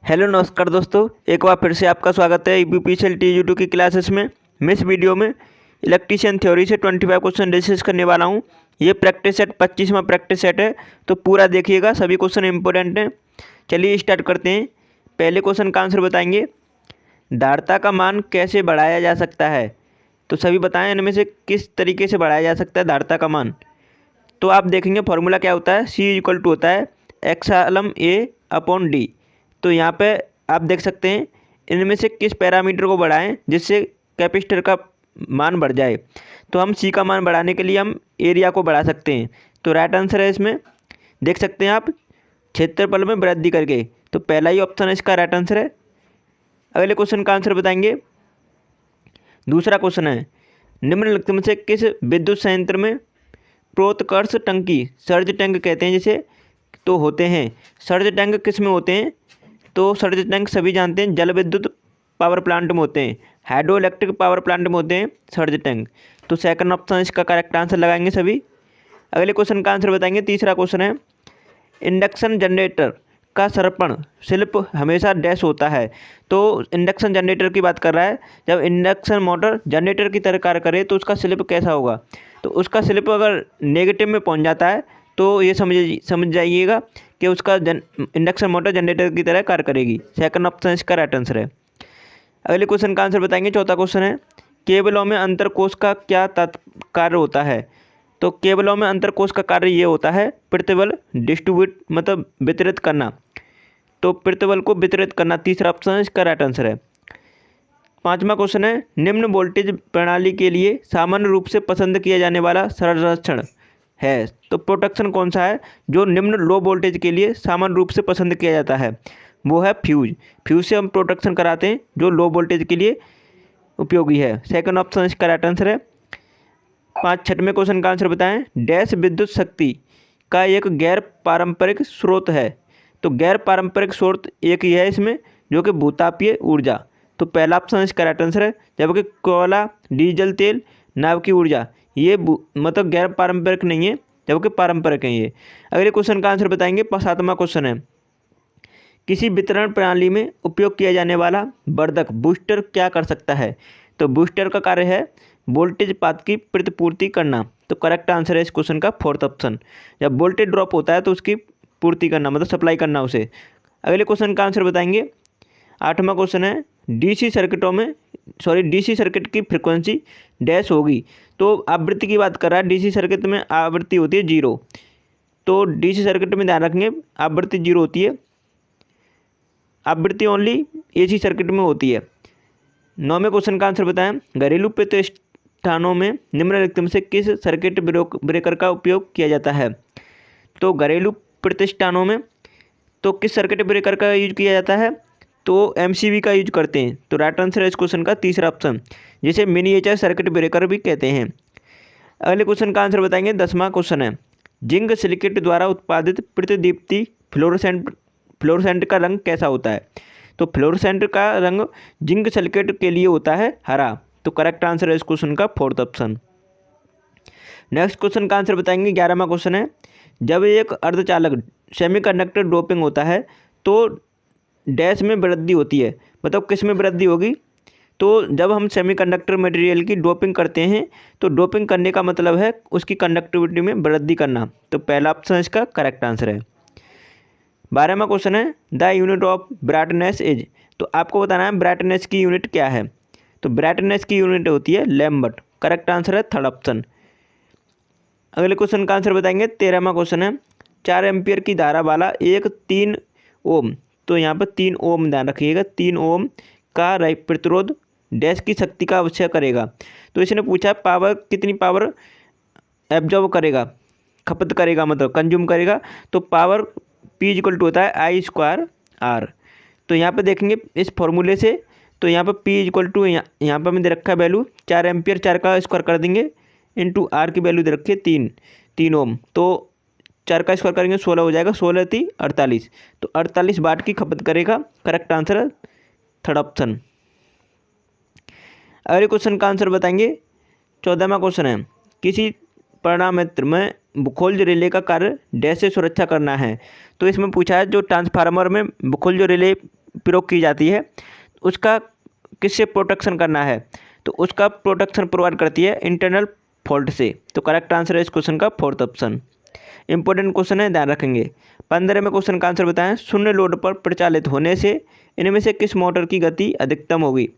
Hello नमस्कार दोस्तों, एक बार फिर से आपका स्वागत है यूपीपीसीएल टी की क्लासेस में। मैं इस वीडियो में इलेक्ट्रीशियन थ्योरी से 25 क्वेश्चन डिस्कस करने वाला हूं। ये प्रैक्टिस सेट 25वां प्रैक्टिस सेट है, तो पूरा देखिएगा, सभी क्वेश्चन इंपॉर्टेंट हैं। चलिए स्टार्ट करते हैं। पहले क्वेश्चन का आंसर बताएंगे, धारिता का मान कैसे बढ़ाया जा सकता है। तो सभी बताएं इनमें से किस तरीके से बढ़ाया जा सकता है धारिता का मान। तो आप देखेंगे फॉर्मूला क्या होता है, C इक्वल टू होता है एक्सालम A अपॉन डी। तो यहाँ पे आप देख सकते हैं इनमें से किस पैरामीटर को बढ़ाएं जिससे कैपेसिटर का मान बढ़ जाए। तो हम C का मान बढ़ाने के लिए हम एरिया को बढ़ा सकते हैं। तो राइट आंसर है इसमें, देख सकते हैं आप, क्षेत्रफल में वृद्धि करके। तो पहला ही ऑप्शन इसका राइट आंसर है। अगले क्वेश्चन का आंसर बताएंगे। दूसरा क्वेश्चन है, निम्नलिखित में से किस विद्युत संयंत्र में प्रोत्कर्ष टंकी, सर्ज टैंक कहते हैं जिसे, तो होते हैं। सर्ज टैंक किस में होते हैं, तो सर्ज टैंक सभी जानते हैं जल विद्युत पावर प्लांट में होते हैं, हाइड्रो इलेक्ट्रिक पावर प्लांट में होते हैं सर्ज टैंक। तो सेकंड ऑप्शन इसका करेक्ट आंसर लगाएंगे सभी। अगले क्वेश्चन का आंसर बताएंगे। तीसरा क्वेश्चन है, इंडक्शन जनरेटर का सर्पण शिल्प हमेशा डैश होता है। तो इंडक्शन जनरेटर की बात कर रहा है, जब इंडक्शन मोटर जनरेटर की तरह कार्य करे तो उसका शिल्प कैसा होगा। तो उसका शिल्प अगर नेगेटिव में पहुंच जाता है तो ये समझ जाइएगा कि उसका इंडक्शन मोटर जनरेटर की तरह कार्य करेगी। सेकंड ऑप्शन इसका राइट आंसर है। अगले क्वेश्चन का आंसर बताएंगे। चौथा क्वेश्चन है, केबलों में अंतरकोश का क्या कार्य होता है। तो केबलों में अंतरकोश का कार्य ये होता है प्रतिबल डिस्ट्रीब्यूट, मतलब वितरित करना। तो प्रतिबल को वितरित करना। तीसरा ऑप्शन इसका राइट आंसर है। पांचवा क्वेश्चन है, निम्न वोल्टेज प्रणाली के लिए सामान्य रूप से पसंद किया जाने वाला संरक्षण है। तो प्रोटेक्शन कौन सा है जो निम्न लो वोल्टेज के लिए सामान्य रूप से पसंद किया जाता है, वो है फ्यूज। फ्यूज से हम प्रोटेक्शन कराते हैं जो लो वोल्टेज के लिए उपयोगी है। सेकंड ऑप्शन इसका राइट आंसर है। छठवें क्वेश्चन का आंसर बताएं, डैश विद्युत शक्ति का एक गैर पारंपरिक स्रोत है। तो गैर पारंपरिक स्रोत एक ही है इसमें, जो कि भूतापीय ऊर्जा। तो पहला ऑप्शन इसका राइट आंसर है। जबकि कोयला, डीजल तेल, नाव की ऊर्जा ये मतलब गैर पारंपरिक नहीं है, जबकि पारंपरिक है ये। अगले क्वेश्चन का आंसर बताएंगे। सातवां क्वेश्चन है, किसी वितरण प्रणाली में उपयोग किया जाने वाला वर्धक बूस्टर क्या कर सकता है। तो बूस्टर का कार्य है वोल्टेज पात की प्रतिपूर्ति करना। तो करेक्ट आंसर है इस क्वेश्चन का फोर्थ ऑप्शन। जब वोल्टेज ड्रॉप होता है तो उसकी पूर्ति करना, मतलब सप्लाई करना उसे। अगले क्वेश्चन का आंसर बताएंगे। आठवां क्वेश्चन है, डीसी सर्किट की फ्रिक्वेंसी डैश होगी। तो आवृत्ति की बात कर रहा है। डीसी सर्किट में आवृत्ति होती है 0। तो डीसी सर्किट में ध्यान रखेंगे आवृत्ति 0 होती है, आवृत्ति ओनली एसी सर्किट में होती है। 9वें क्वेश्चन का आंसर बताएं, घरेलू प्रतिष्ठानों में निम्नलिखित में से किस सर्किट ब्रेकर का उपयोग किया जाता है। तो घरेलू प्रतिष्ठानों में तो किस सर्किट ब्रेकर का यूज किया जाता है, तो एमसीबी का यूज करते हैं। तो राइट आंसर है इस क्वेश्चन का तीसरा ऑप्शन, जिसे मिनिएचर सर्किट ब्रेकर भी कहते हैं। अगले क्वेश्चन का आंसर बताएंगे। 10वां क्वेश्चन है, जिंक सिलिकेट द्वारा उत्पादित प्रतिदीप्ति फ्लोरोसेंट का रंग कैसा होता है। तो फ्लोरोसेंट का रंग जिंक सिलिकेट के लिए होता है हरा। तो करेक्ट आंसर है इस क्वेश्चन का फोर्थ ऑप्शन। नेक्स्ट क्वेश्चन का आंसर बताएंगे। 11वां क्वेश्चन है, जब एक अर्धचालक सेमीकंडक्टर डोपिंग होता है तो डैश में वृद्धि होती है। मतलब किस में वृद्धि होगी, तो जब हम सेमीकंडक्टर मटेरियल की डोपिंग करते हैं तो डोपिंग करने का मतलब है उसकी कंडक्टिविटी में वृद्धि करना। तो पहला ऑप्शन इसका करेक्ट आंसर है। 12वां क्वेश्चन है, the unit of brightness is. तो आपको बताना है ब्राइटनेस की यूनिट क्या है। तो ब्राइटनेस की यूनिट होती है लैम्बर्ट। करेक्ट आंसर है थर्ड ऑप्शन। अगले क्वेश्चन का आंसर बताएंगे। 13वां क्वेश्चन है, 4 एम्पियर की धारा वाला एक 3 ओम। तो यहाँ पर 3 ओम ध्यान रखिएगा, 3 ओम का प्रतिरोध डैश की शक्ति का अवश्य करेगा। तो इसने पूछा पावर कितनी पावर एब्जॉर्ब करेगा, खपत करेगा, मतलब कंज्यूम करेगा। तो पावर P इक्वल टू होता है I²R। तो यहाँ पे देखेंगे इस फॉर्मूले से, तो यहाँ पर P इक्वल टू यहाँ पर मैं दे रखा है वैल्यू 4 एम्पियर, 4 का स्क्वायर कर देंगे इंटू R की वैल्यू दे रखी है 3 ओम। तो 4 का स्क्वायर करेंगे 16 हो जाएगा, 16 3 48। तो 48 वाट की खपत करेगा। करेक्ट आंसर है थर्ड ऑप्शन। अगले क्वेश्चन का आंसर बताएंगे। 14वां क्वेश्चन है, किसी परिणामित्र में बुखोल्ज रिले का कार्य डैश से सुरक्षा करना है। तो इसमें पूछा है जो ट्रांसफार्मर में बुखोल्ज रिले प्रयोग की जाती है उसका किससे प्रोटेक्शन करना है, तो उसका प्रोटेक्शन प्रोवाइड करती है इंटरनल फॉल्ट से। तो करेक्ट आंसर है इस क्वेश्चन का फोर्थ ऑप्शन। इंपॉर्टेंट क्वेश्चन है, ध्यान रखेंगे। 15वें क्वेश्चन का आंसर बताएं, शून्य लोड पर प्रचालित होने से इनमें से किस मोटर की गति अधिकतम होगी।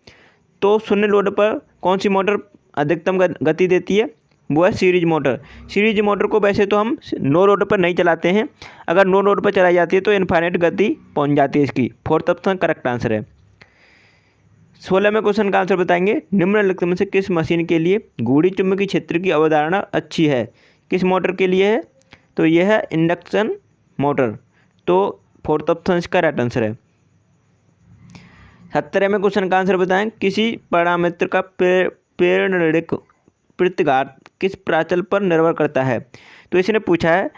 तो शून्य लोड पर कौन सी मोटर अधिकतम गति देती है, वो है सीरीज मोटर। सीरीज मोटर को वैसे तो हम नो लोड पर नहीं चलाते हैं, अगर नो लोड पर चलाई जाती है तो इनफाइनाइट गति पहुंच जाती है इसकी। फोर्थ ऑप्शन करेक्ट आंसर है। 16वें क्वेश्चन का आंसर बताएंगे, निम्नलिखित में से किस मशीन के लिए गूढ़ी चुंबकीय क्षेत्र की अवधारणा अच्छी है। किस मोटर के लिए है, तो यह है इंडक्शन मोटर। तो फोर्थ ऑप्शन इसका राइट आंसर है। 17वें क्वेश्चन का आंसर बताएं, किसी पैरामीटर का प्रेरणिक प्रतिघात किस प्राचल पर निर्भर करता है। तो इसने पूछा है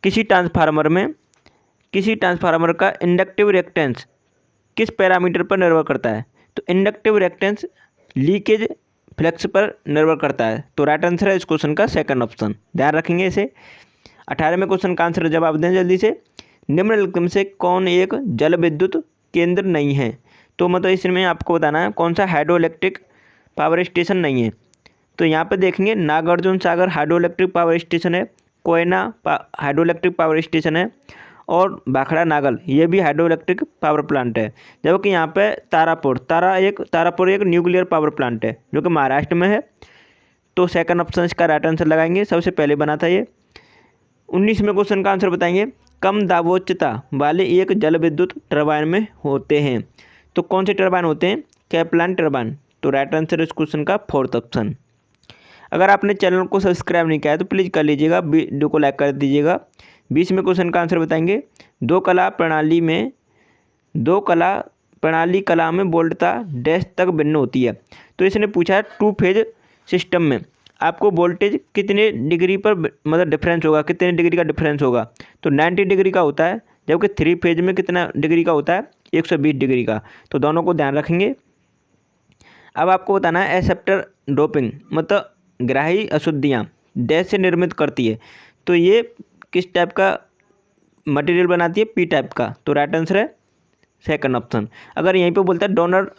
किसी ट्रांसफार्मर का इंडक्टिव रिएक्टेंस किस पैरामीटर पर निर्भर करता है। तो इंडक्टिव रिएक्टेंस लीकेज फ्लक्स पर निर्भर करता है। तो राइट आंसर है इस क्वेश्चन का सेकंड ऑप्शन, ध्यान रखेंगे इसे। 18वें क्वेश्चन का आंसर जवाब दें जल्दी से। निम्नलिखित में से कौन एक जल विद्युत केंद्र नहीं है। तो मतलब इसमें आपको बताना है कौन सा हाइड्रो इलेक्ट्रिक पावर स्टेशन नहीं है। तो यहाँ पे देखेंगे Nagarjuna Sagar hydro electric power station है, Koyna hydro electric power station है, और भाखड़ा नागल ये भी हाइड्रो इलेक्ट्रिक पावर प्लांट है। जबकि यहाँ पे तारापुर एक न्यूक्लियर पावर प्लांट है जो कि महाराष्ट्र में है। तो सेकंड ऑप्शन इसका राइट आंसर लगाएंगे, सबसे पहले बना था ये। 19वें क्वेश्चन का आंसर बताएंगे, कम दाबोच्चता वाले एक जल विद्युत टर्बाइन में होते हैं। तो कौन से टर्बाइन होते हैं, कैप्लान टर्बाइन। तो राइट आंसर इस क्वेश्चन का फोर्थ ऑप्शन। अगर आपने चैनल को सब्सक्राइब नहीं किया है तो प्लीज़ कर लीजिएगा, वीडियो को लाइक कर दीजिएगा। 20वें क्वेश्चन का आंसर बताएंगे, दो कला प्रणाली कला में वोल्टता डैश तक भिन्न होती है। तो इसने पूछा है टू फेज सिस्टम में आपको वोल्टेज कितने डिग्री पर मतलब डिफरेंस होगा, कितने डिग्री का डिफरेंस होगा। तो 90 डिग्री का होता है, जबकि 3 फेज में कितना डिग्री का होता है, 120 डिग्री का। तो दोनों को ध्यान रखेंगे। अब आपको बताना है एक्सेप्टर डोपिंग मतलब ग्राही अशुद्धियाँ डैश से निर्मित करती है। तो ये किस टाइप का मटेरियल बनाती है, पी टाइप का। तो राइट आंसर है सेकंड ऑप्शन। अगर यहीं पे बोलता है डोनर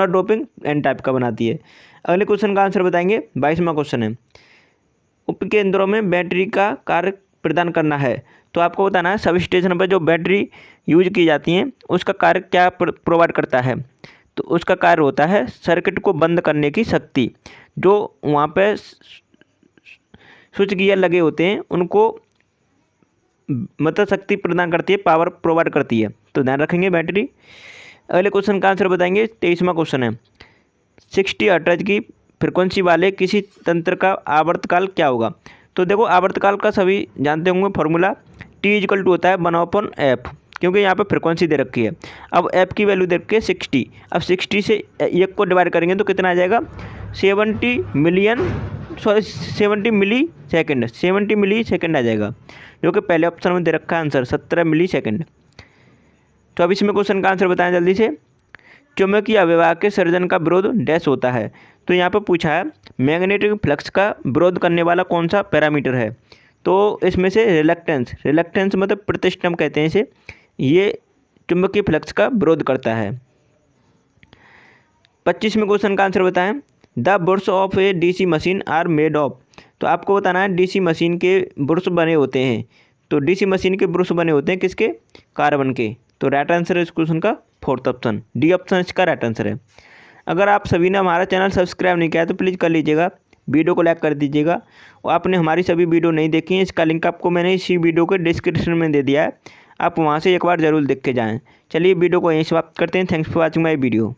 डोपिंग एन टाइप का बनाती है। अगले क्वेश्चन का आंसर बताएंगे, 22वां क्वेश्चन है, उपकेंद्रों में बैटरी का कार्य प्रदान करना है। तो आपको बताना है सब स्टेशन पर जो बैटरी यूज की जाती हैं उसका कार्य क्या प्रोवाइड करता है। तो उसका कार्य होता है सर्किट को बंद करने की शक्ति। जो वहाँ पे स्विच गियर लगे होते हैं उनको मतलब शक्ति प्रदान करती है, पावर प्रोवाइड करती है। तो ध्यान रखेंगे बैटरी। अगले क्वेश्चन का आंसर बताएंगे, 23वां क्वेश्चन है, 60 हर्ट्ज की फ्रिक्वेंसी वाले किसी तंत्र का आवर्तकाल क्या होगा। तो देखो आवर्तकाल का सभी जानते होंगे फॉर्मूला, T होता है 1/f, क्योंकि यहाँ पे फ्रिक्वेंसी दे रखी है। अब f की वैल्यू दे रखी है 60। अब 60 से 1 को डिवाइड करेंगे तो कितना आ जाएगा, 70 मिली सेकेंड आ जाएगा, जो कि पहले ऑप्शन में दे रखा है आंसर 17 मिली सेकेंड। तो अब इसमें क्वेश्चन का आंसर बताएं जल्दी से। चुंबकीय अविभाज्य के सर्जन का विरोध डैश होता है। तो यहाँ पर पूछा है मैग्नेटिक फ्लक्स का विरोध करने वाला कौन सा पैरामीटर है। तो इसमें से रिलक्टेंस मतलब प्रतिष्ठम कहते हैं इसे, ये चुंबकीय फ्लक्स का विरोध करता है। 25वें क्वेश्चन का आंसर बताएं, the brushes of a DC machine are made of. तो आपको बताना है डीसी मशीन के बुर्स बने होते हैं। तो डीसी मशीन के बुर्स बने होते हैं किसके, कार्बन के। तो राइट आंसर है इस क्वेश्चन का फोर्थ ऑप्शन, डी ऑप्शन इसका राइट आंसर है। अगर आप सभी ने हमारा चैनल सब्सक्राइब नहीं किया है तो प्लीज़ कर लीजिएगा, वीडियो को लाइक कर दीजिएगा। और आपने हमारी सभी वीडियो नहीं देखी है, इसका लिंक आपको मैंने इसी वीडियो के डिस्क्रिप्शन में दे दिया है, आप वहाँ से एक बार ज़रूर देख के जाएँ। चलिए वीडियो को यहीं समाप्त करते हैं। Thanks for watching my video.